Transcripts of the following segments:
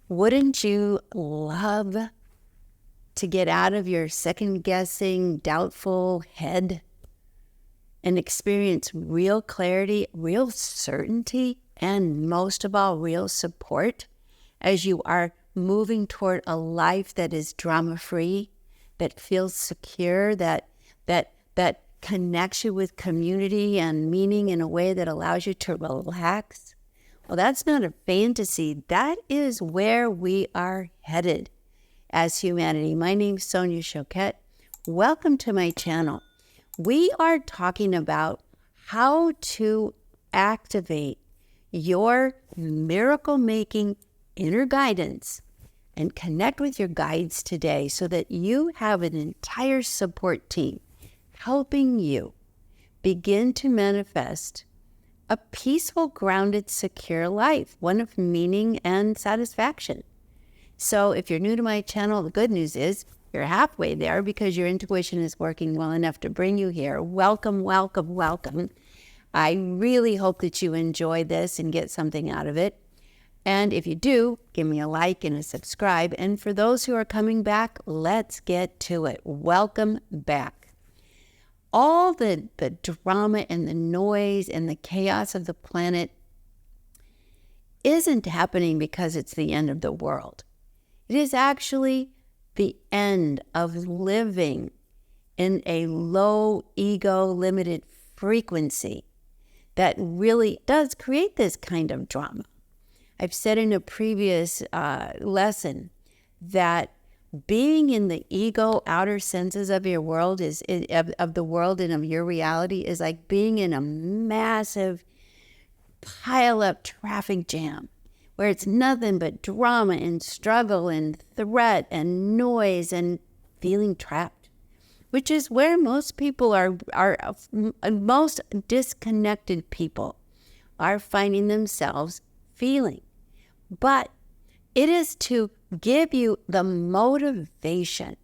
Wouldn't you love to get out of your second-guessing, doubtful head and experience real clarity, real certainty, and most of all, real support as you are moving toward a life that is drama-free, that feels secure, that connects you with community and meaning in a way that allows you to relax? Well, that's not a fantasy. That is where we are headed as humanity. My name's Sonia Choquette. Welcome to my channel. We are talking about how to activate your miracle-making inner guidance and connect with your guides today so that you have an entire support team helping you begin to manifest a peaceful, grounded, secure life, one of meaning and satisfaction. So if you're new to my channel, the good news is you're halfway there because your intuition is working well enough to bring you here. Welcome, welcome, welcome. I really hope that you enjoy this and get something out of it. And if you do, give me a like and a subscribe. And for those who are coming back, let's get to it. Welcome back. All the drama and the noise and the chaos of the planet isn't happening because it's the end of the world. It is actually the end of living in a low ego limited frequency that really does create this kind of drama. I've said in a previous lesson that being in the ego outer senses of your world of the world and of your reality is like being in a massive pile up traffic jam where it's nothing but drama and struggle and threat and noise and feeling trapped, which is where most people are most disconnected people are finding themselves feeling. But it is to give you the motivation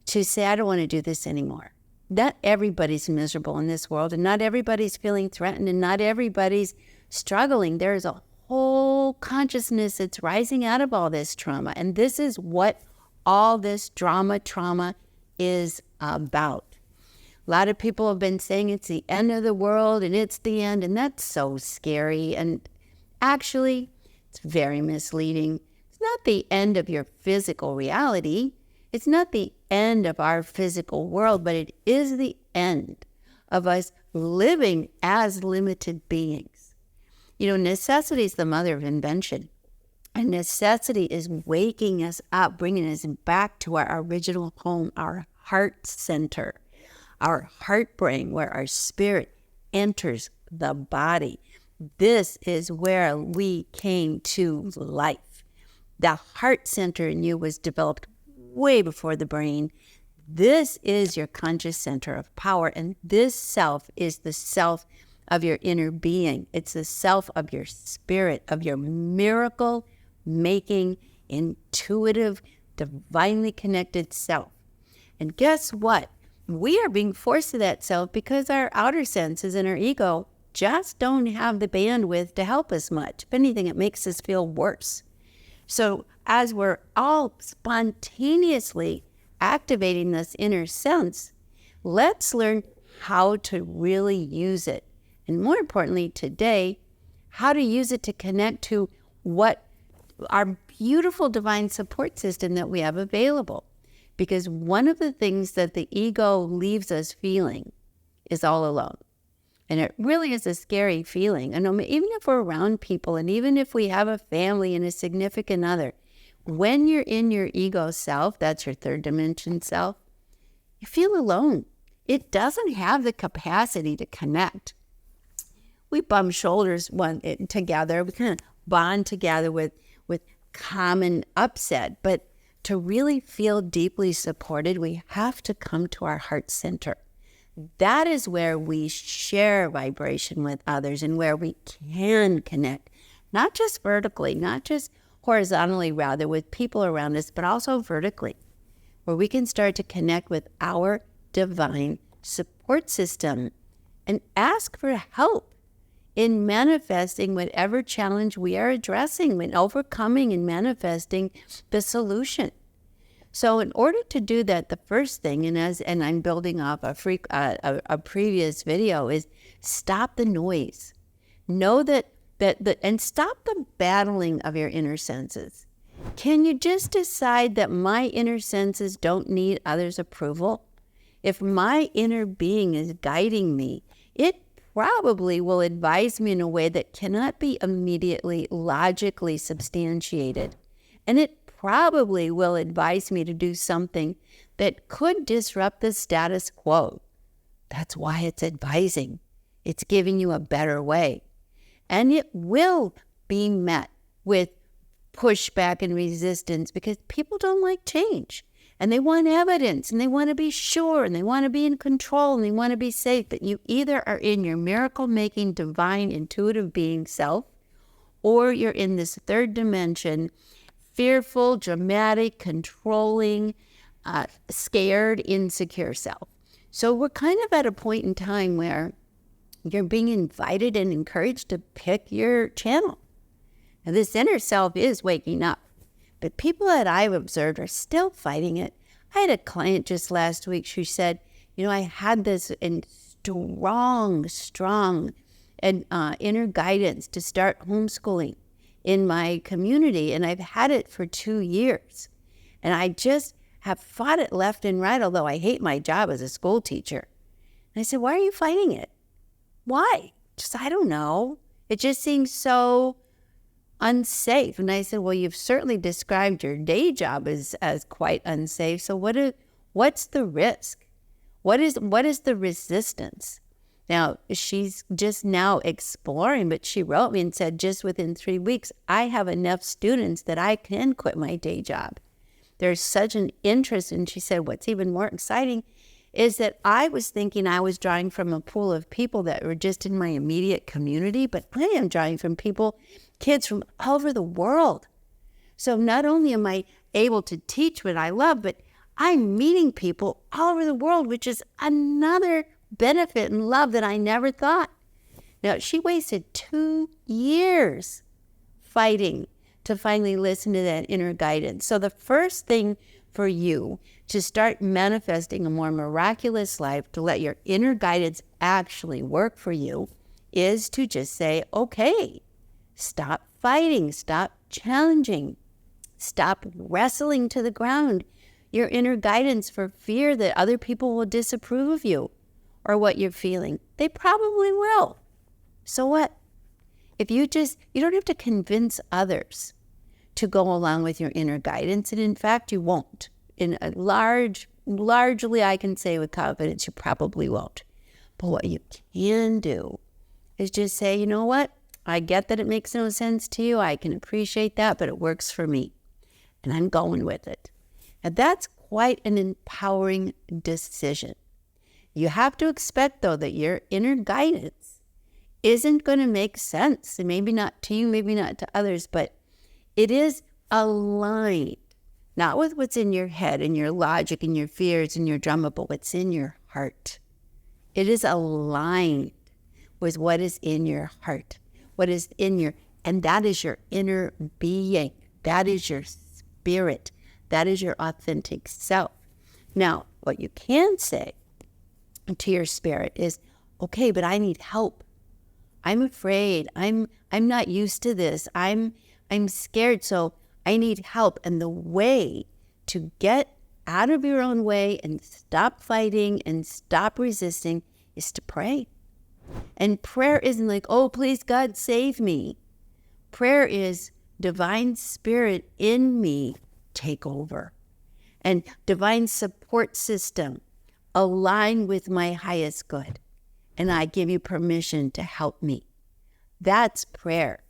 to say, I don't want to do this anymore. Not everybody's miserable in this world, and not everybody's feeling threatened, and not everybody's struggling. There's a whole consciousness that's rising out of all this trauma, and this is what all this trauma is about. A lot of people have been saying it's the end of the world, and it's the end, and that's so scary, and actually, it's very misleading. It's not the end of your physical reality. It's not the end of our physical world, but it is the end of us living as limited beings. You know, necessity is the mother of invention. And necessity is waking us up, bringing us back to our original home, our heart center, our heart brain, where our spirit enters the body. This is where we came to life. The heart center in you was developed way before the brain. This is your conscious center of power, and this self is the self of your inner being. It's the self of your spirit, of your miracle-making, intuitive, divinely connected self. And guess what? We are being forced to that self because our outer senses and our ego just don't have the bandwidth to help us much. If anything, it makes us feel worse. So as we're all spontaneously activating this inner sense, let's learn how to really use it. And more importantly today, how to use it to connect to what our beautiful divine support system that we have available. Because one of the things that the ego leaves us feeling is all alone. And it really is a scary feeling. And even if we're around people, and even if we have a family and a significant other, when you're in your ego self, that's your third dimension self, you feel alone. It doesn't have the capacity to connect. We bump shoulders together. We kind of bond together with common upset. But to really feel deeply supported, we have to come to our heart center. That is where we share vibration with others and where we can connect, not just vertically, not just horizontally, rather, with people around us, but also vertically, where we can start to connect with our divine support system and ask for help in manifesting whatever challenge we are addressing, when overcoming and manifesting the solution. So in order to do that, the first thing, and I'm building off a previous video, is stop the noise. Know and stop the battling of your inner senses. Can you just decide that my inner senses don't need others' approval? If my inner being is guiding me, it probably will advise me in a way that cannot be immediately logically substantiated. And it probably will advise me to do something that could disrupt the status quo. That's why it's advising. It's giving you a better way. And it will be met with pushback and resistance because people don't like change. And they want evidence, and they want to be sure, and they want to be in control, and they want to be safe. But you either are in your miracle-making, divine, intuitive being self, or you're in this third dimension, fearful, dramatic, controlling, scared, insecure self. So we're kind of at a point in time where you're being invited and encouraged to pick your channel. Now, this inner self is waking up, but people that I've observed are still fighting it. I had a client just last week who said, I had this strong inner guidance to start homeschooling in my community, and I've had it for 2 years. And I just have fought it left and right, although I hate my job as a school teacher. And I said, why are you fighting it? Why? Just, I don't know. It just seems so unsafe. And I said, well, you've certainly described your day job as quite unsafe. So what's the risk? What is the resistance? Now, she's just now exploring, but she wrote me and said, just within 3 weeks, I have enough students that I can quit my day job. There's such an interest. And she said, what's even more exciting is that I was thinking I was drawing from a pool of people that were just in my immediate community, but I am drawing from kids from all over the world. So not only am I able to teach what I love, but I'm meeting people all over the world, which is another benefit and love that I never thought. Now, she wasted 2 years fighting to finally listen to that inner guidance. So the first thing for you to start manifesting a more miraculous life, to let your inner guidance actually work for you, is to just say, okay, stop fighting, stop challenging, stop wrestling to the ground your inner guidance for fear that other people will disapprove of you or what you're feeling. They probably will. So what? If you don't have to convince others to go along with your inner guidance, and in fact, you won't. Largely, I can say with confidence, you probably won't. But what you can do is just say, you know what? I get that it makes no sense to you. I can appreciate that, but it works for me. And I'm going with it. And that's quite an empowering decision. You have to expect, though, that your inner guidance isn't going to make sense. And maybe not to you, maybe not to others, but it is aligned, not with what's in your head and your logic and your fears and your drama, but what's in your heart. It is aligned with what is in your heart, and that is your inner being. That is your spirit. That is your authentic self. Now, what you can say to your spirit is, okay, but I need help. I'm afraid. I'm not used to this. I'm scared, so I need help. And the way to get out of your own way and stop fighting and stop resisting is to pray. And prayer isn't like, oh, please, God, save me. Prayer is divine spirit in me, take over. And divine support system, align with my highest good. And I give you permission to help me. That's prayer.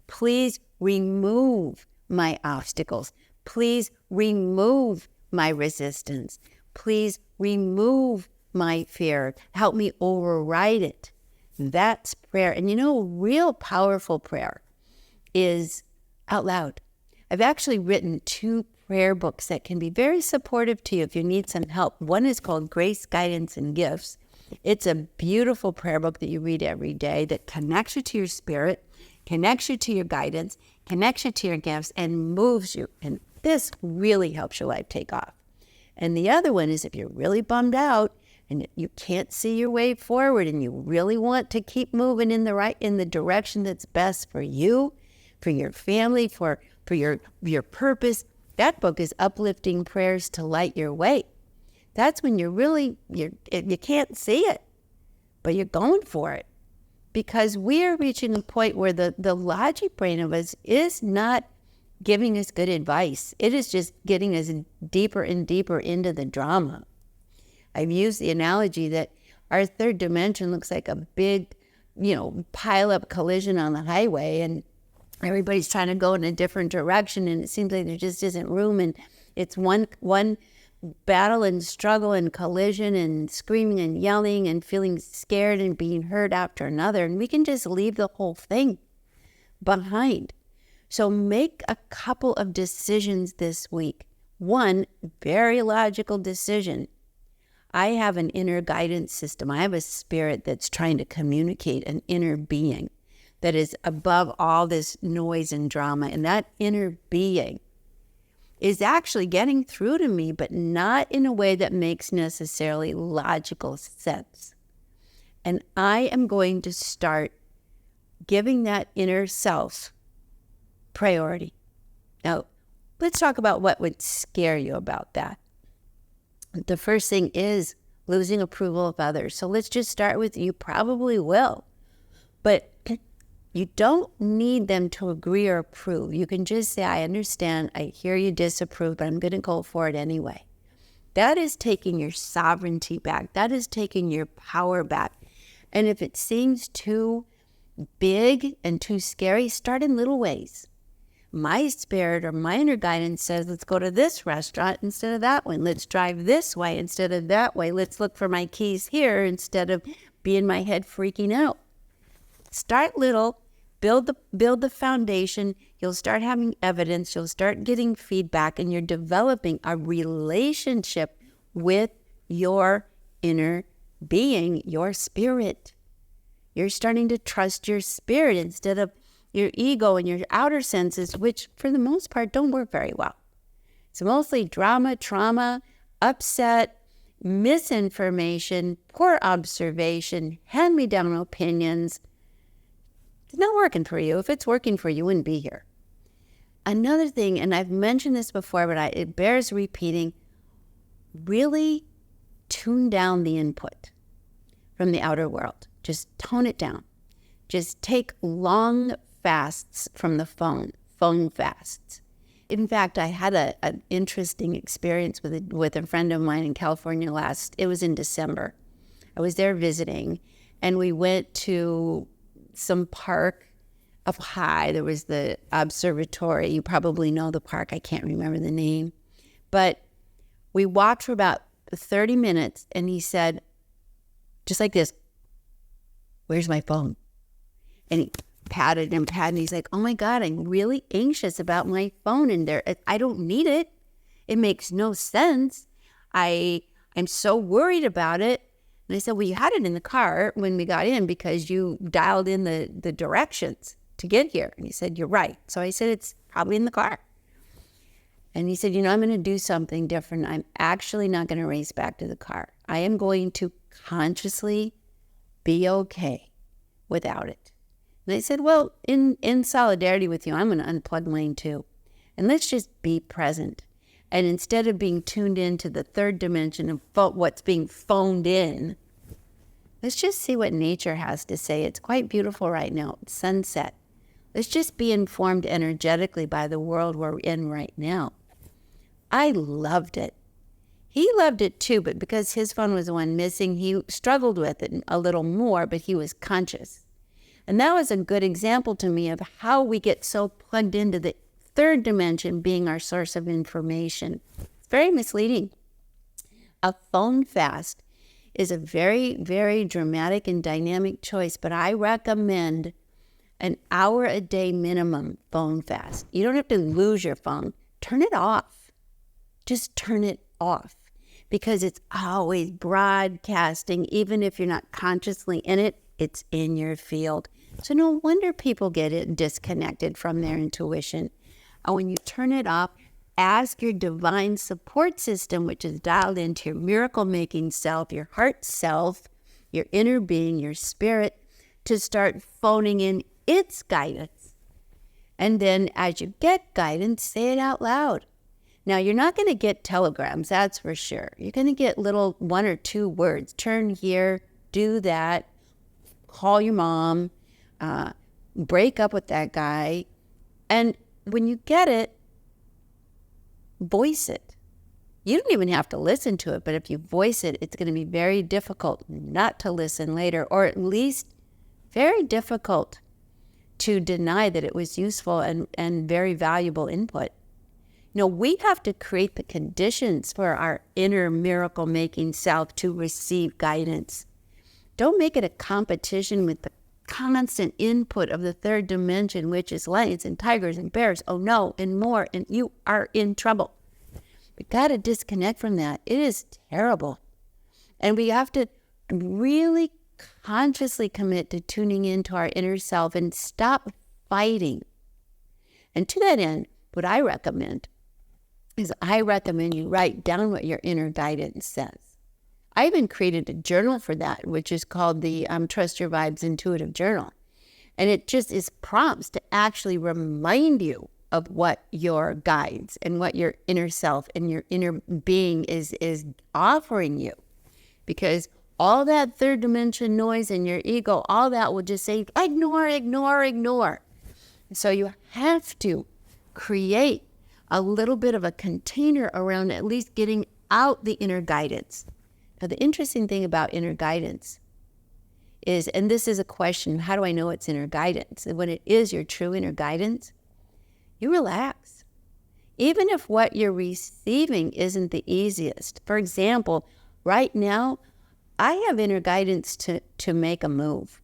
Please remove my obstacles. Please remove my resistance. Please remove my fear. Help me override it. That's prayer. And real powerful prayer is out loud. I've actually written 2 prayer books that can be very supportive to you if you need some help. One is called Grace, Guidance, and Gifts, It's a beautiful prayer book that you read every day that connects you to your spirit, connects you to your guidance, connects you to your gifts, and moves you. And this really helps your life take off. And the other one is if you're really bummed out and you can't see your way forward and you really want to keep moving in the direction that's best for you, for your family, for your purpose, that book is Uplifting Prayers to Light Your Way. That's when you can't see it, but you're going for it. Because we are reaching a point where the logic brain of us is not giving us good advice. It is just getting us deeper and deeper into the drama. I've used the analogy that our third dimension looks like a big, pile-up collision on the highway, and everybody's trying to go in a different direction, and it seems like there just isn't room, and it's one battle and struggle and collision and screaming and yelling and feeling scared and being hurt after another, and we can just leave the whole thing behind. So make a couple of decisions this week. One very logical decision. I have an inner guidance system. I have a spirit that's trying to communicate, an inner being that is above all this noise and drama. And that inner being is actually getting through to me, but not in a way that makes necessarily logical sense. And I am going to start giving that inner self priority. Now, let's talk about what would scare you about that. The first thing is losing approval of others. So let's just start with you probably will, but you don't need them to agree or approve. You can just say, I understand, I hear you disapprove, but I'm going to go for it anyway. That is taking your sovereignty back. That is taking your power back. And if it seems too big and too scary, start in little ways. My spirit or my inner guidance says, let's go to this restaurant instead of that one. Let's drive this way instead of that way. Let's look for my keys here instead of be in my head freaking out. Start little, build the foundation. You'll start having evidence. You'll start getting feedback, and you're developing a relationship with your inner being, your spirit. You're starting to trust your spirit instead of your ego and your outer senses, which for the most part don't work very well. It's mostly drama, trauma, upset, misinformation, poor observation, hand-me-down opinions. It's not working for you. If it's working for you, you wouldn't be here. Another thing, and I've mentioned this before, but it bears repeating, really tune down the input from the outer world. Just tone it down. Just take long fasts from the phone fasts. In fact, I had an interesting experience with a friend of mine in California it was in December. I was there visiting, and we went to some park up high. There was the observatory. You probably know the park. I can't remember the name. But we walked for about 30 minutes, and he said, just like this, where's my phone? And he patted and patted, and he's like, oh my God, I'm really anxious about my phone in there. I don't need it. It makes no sense. I'm so worried about it. And I said, well, you had it in the car when we got in because you dialed in the directions to get here. And he said, you're right. So I said, it's probably in the car. And he said, I'm going to do something different. I'm actually not going to race back to the car. I am going to consciously be okay without it. And I said, well, in solidarity with you, I'm going to unplug mine too. And let's just be present. And instead of being tuned into the third dimension of what's being phoned in, let's just see what nature has to say. It's quite beautiful right now. It's sunset. Let's just be informed energetically by the world we're in right now. I loved it. He loved it too, but because his phone was the one missing, he struggled with it a little more, but he was conscious. And that was a good example to me of how we get so plugged into the third dimension being our source of information. It's very misleading. A phone fast is a very, very dramatic and dynamic choice, but I recommend an hour a day minimum phone fast. You don't have to lose your phone. Turn it off. Just turn it off. because it's always broadcasting. Even if you're not consciously in it, it's in your field. So no wonder people get it disconnected from their intuition. And when you turn it off, ask your divine support system, which is dialed into your miracle-making self, your heart self, your inner being, your spirit, to start phoning in its guidance. And then as you get guidance, say it out loud. Now, you're not going to get telegrams, that's for sure. You're going to get little 1 or 2 words. Turn here, do that, call your mom, break up with that guy. And when you get it, voice it. You don't even have to listen to it, but if you voice it, it's going to be very difficult not to listen later, or at least very difficult to deny that it was useful and very valuable input. You know, we have to create the conditions for our inner miracle-making self to receive guidance. Don't make it a competition with the constant input of the third dimension, which is lions and tigers and bears, oh no, and more, and you are in trouble. We got to disconnect from that. It is terrible. And we have to really consciously commit to tuning into our inner self and stop fighting. And to that end, what I recommend is you write down what your inner guidance says. I even created a journal for that, which is called the Trust Your Vibes Intuitive Journal. And it just is prompts to actually remind you of what your guides and what your inner self and your inner being is offering you. Because all that third dimension noise in your ego, all that will just say, ignore, ignore, ignore. So you have to create a little bit of a container around at least getting out the inner guidance. Now, the interesting thing about inner guidance is, and this is a question, how do I know it's inner guidance? And when it is your true inner guidance, you relax. Even if what you're receiving isn't the easiest. For example, right now, I have inner guidance to make a move.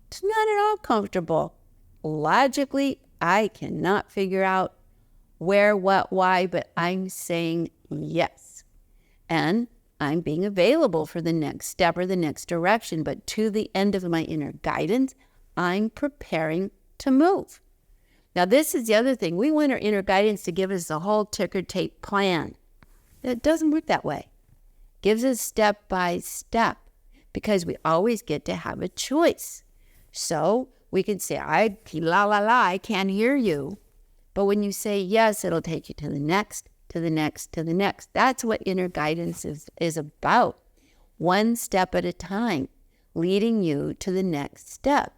It's not at all comfortable. Logically, I cannot figure out where, what, why, but I'm saying yes. And I'm being available for the next step or the next direction, but to the end of my inner guidance, I'm preparing to move. Now, this is the other thing. We want our inner guidance to give us the whole ticker tape plan. It doesn't work that way. It gives us step by step because we always get to have a choice. So we can say, I can't hear you. But when you say yes, it'll take you to the next, to the next, to the next. That's what inner guidance is about. One step at a time, leading you to the next step.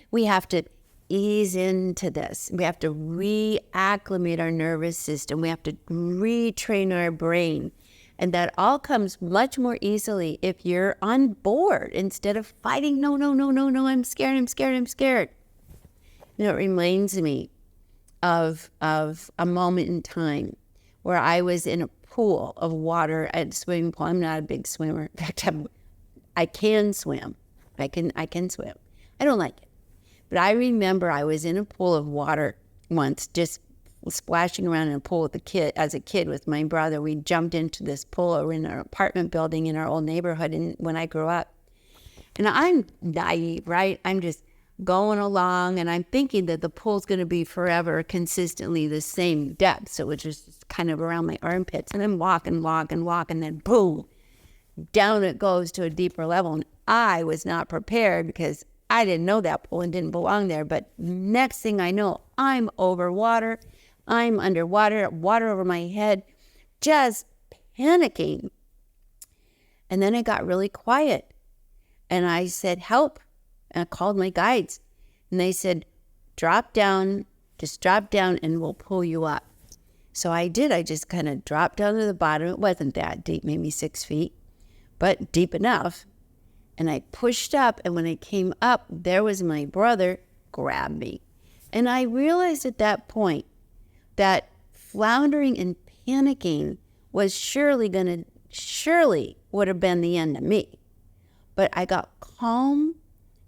We have to ease into this. We have to reacclimate our nervous system. We have to retrain our brain. And that all comes much more easily if you're on board instead of fighting, no, I'm scared. You know, it reminds me of a moment in time where I was in a pool of water at a swimming pool. I'm not a big swimmer. In fact, I can swim. I can swim. I don't like it. But I remember I was in a pool of water once, just splashing around in a pool as a kid with my brother. We jumped into this pool in our apartment building in our old neighborhood when I grew up. And I'm naive, right? I'm just going along and I'm thinking that the pool's going to be forever consistently the same depth. So it's just kind of around my armpits. And I'm walking, and then boom, down it goes to a deeper level. And I was not prepared because I didn't know that pool and didn't belong there. But next thing I know, I'm over water. I'm underwater, water over my head, just panicking. And then I got really quiet. And I said, help. And I called my guides. And they said, drop down, just drop down and we'll pull you up. So I did. I just kind of dropped down to the bottom. It wasn't that deep, maybe 6 feet, but deep enough. And I pushed up, and when I came up, there was my brother, grabbed me. And I realized at that point that floundering and panicking was surely would have been the end of me. But I got calm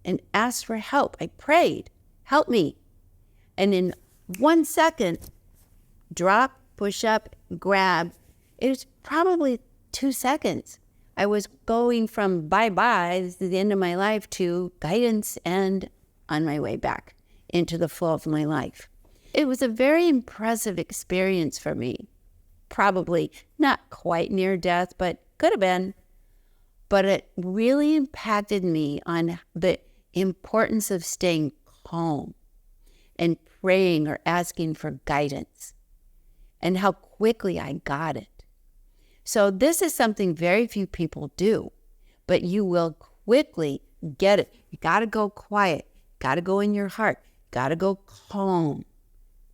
and asked for help. I prayed, help me. And in 1 second, drop, push up, grab. It was probably 2 seconds. I was going from bye-bye, this is the end of my life, to guidance and on my way back into the flow of my life. It was a very impressive experience for me. Probably not quite near death, but could have been. But it really impacted me on the importance of staying calm and praying or asking for guidance, and how quickly I got it. So this is something very few people do, but you will quickly get it. You got to go quiet, got to go in your heart, got to go calm,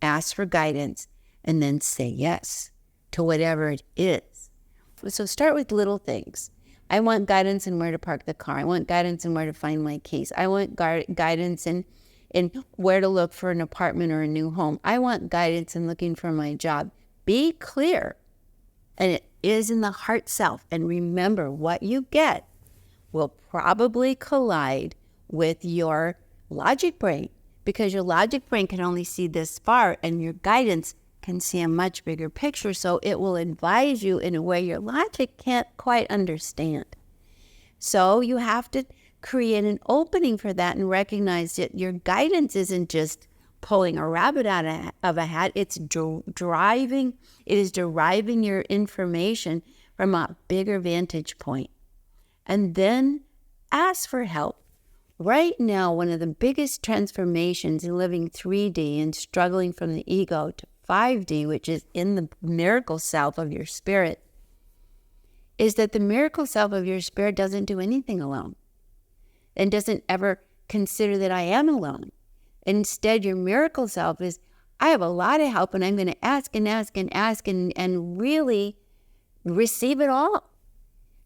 ask for guidance, and then say yes to whatever it is. So start with little things. I want guidance in where to park the car. I want guidance in where to find my keys. I want guidance in where to look for an apartment or a new home. I want guidance in looking for my job. Be clear. And it is in the heart self. And remember, what you get will probably collide with your logic brain, because your logic brain can only see this far and your guidance can see a much bigger picture. So it will advise you in a way your logic can't quite understand. So you have to create an opening for that and recognize that your guidance isn't just pulling a rabbit out of a hat. It is deriving your information from a bigger vantage point. And then ask for help. Right now, one of the biggest transformations in living 3D and struggling from the ego to 5D, which is in the miracle self of your spirit, is that the miracle self of your spirit doesn't do anything alone and doesn't ever consider that I am alone. Instead, your miracle self is, I have a lot of help, and I'm going to ask and ask and ask and really receive it all.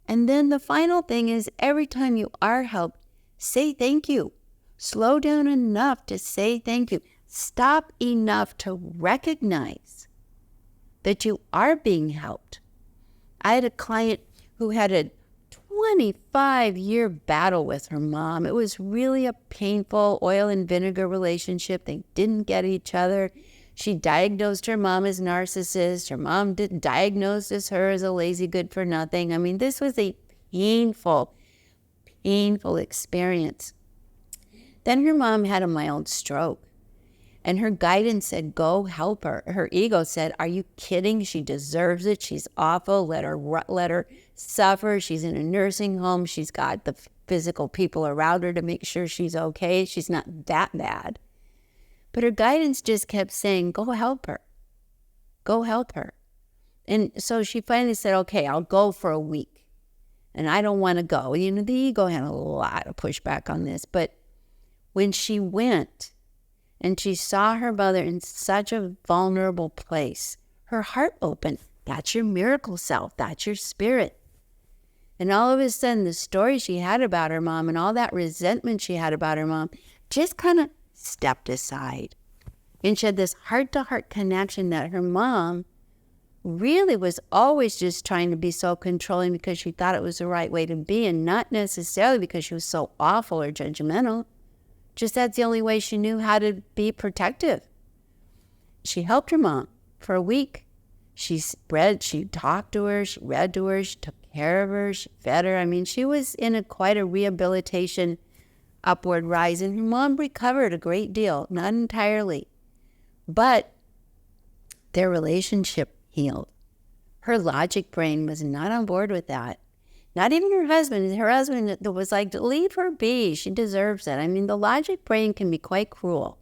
And then the final thing is, every time you are helped, say thank you. Slow down enough to say thank you. Stop enough to recognize that you are being helped. I had a client who had a 25-year battle with her mom. It was really a painful oil and vinegar relationship. They didn't get each other. She diagnosed her mom as narcissist. Her mom diagnosed her as a lazy good for nothing. I mean, this was a painful experience. Then her mom had a mild stroke, and her guidance said, go help her. Her ego said, are you kidding? She deserves it. She's awful. Let her suffer. She's in a nursing home. She's got the physical people around her to make sure she's okay. She's not that bad. But her guidance just kept saying, go help her. Go help her. And so she finally said, okay, I'll go for a week. And I don't want to go. You know, the ego had a lot of pushback on this. But when she went and she saw her mother in such a vulnerable place, her heart opened. That's your miracle self. That's your spirit. And all of a sudden, the story she had about her mom and all that resentment she had about her mom just kind of stepped aside. And she had this heart-to-heart connection that her mom really was always just trying to be so controlling because she thought it was the right way to be, and not necessarily because she was so awful or judgmental. Just that's the only way she knew how to be protective. She helped her mom for a week. She talked to her, she read to her, she took care of her, she fed her. I mean, she was in quite a rehabilitation upward rise, and her mom recovered a great deal, not entirely, but their relationship healed. Her logic brain was not on board with that. Not even her husband. Her husband was like, leave her be. She deserves it. I mean, the logic brain can be quite cruel,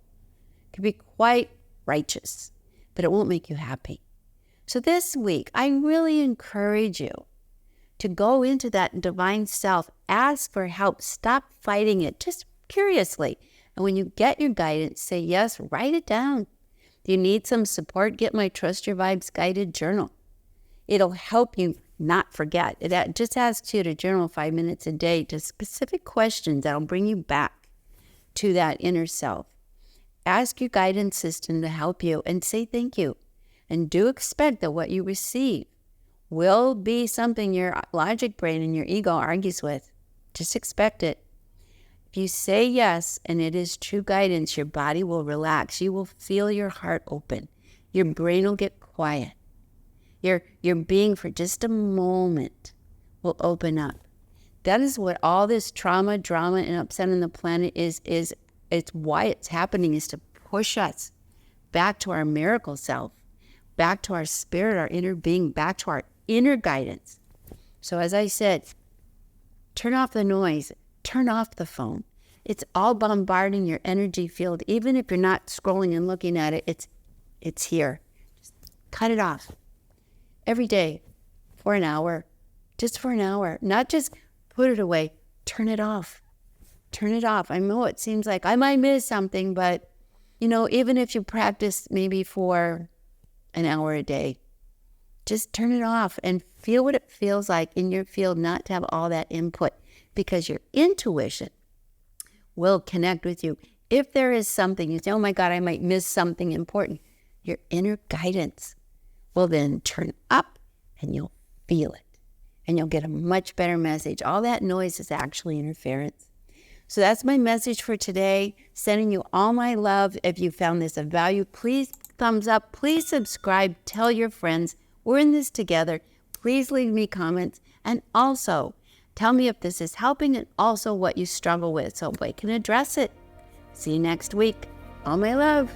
can be quite righteous, but it won't make you happy. So this week, I really encourage you to go into that divine self, ask for help, stop fighting it, just curiously. And when you get your guidance, say yes, write it down. Do you need some support? Get my Trust Your Vibes guided journal. It'll help you not forget. It just asks you to journal 5 minutes a day to specific questions that'll bring you back to that inner self. Ask your guidance system to help you and say thank you. And do expect that what you receive will be something your logic brain and your ego argues with. Just expect it. If you say yes and it is true guidance, your body will relax. You will feel your heart open. Your brain will get quiet. your being for just a moment will open up. That is what all this trauma, drama, and upset on the planet is. It's why it's happening, is to push us back to our miracle self, back to our spirit, our inner being, back to our inner guidance. So as I said, turn off the noise, turn off the phone. It's all bombarding your energy field. Even if you're not scrolling and looking at it, it's here. Just cut it off every day for an hour, just for an hour. Not just put it away, turn it off. Turn it off. I know it seems like I might miss something, but even if you practice maybe for an hour a day, just turn it off and feel what it feels like in your field not to have all that input, because your intuition will connect with you. If there is something, you say, oh my God, I might miss something important, your inner guidance will then turn up and you'll feel it. And you'll get a much better message. All that noise is actually interference. So that's my message for today. Sending you all my love. If you found this of value, please thumbs up. Please subscribe. Tell your friends. We're in this together. Please leave me comments. And also, tell me if this is helping and also what you struggle with so I can address it. See you next week. All my love.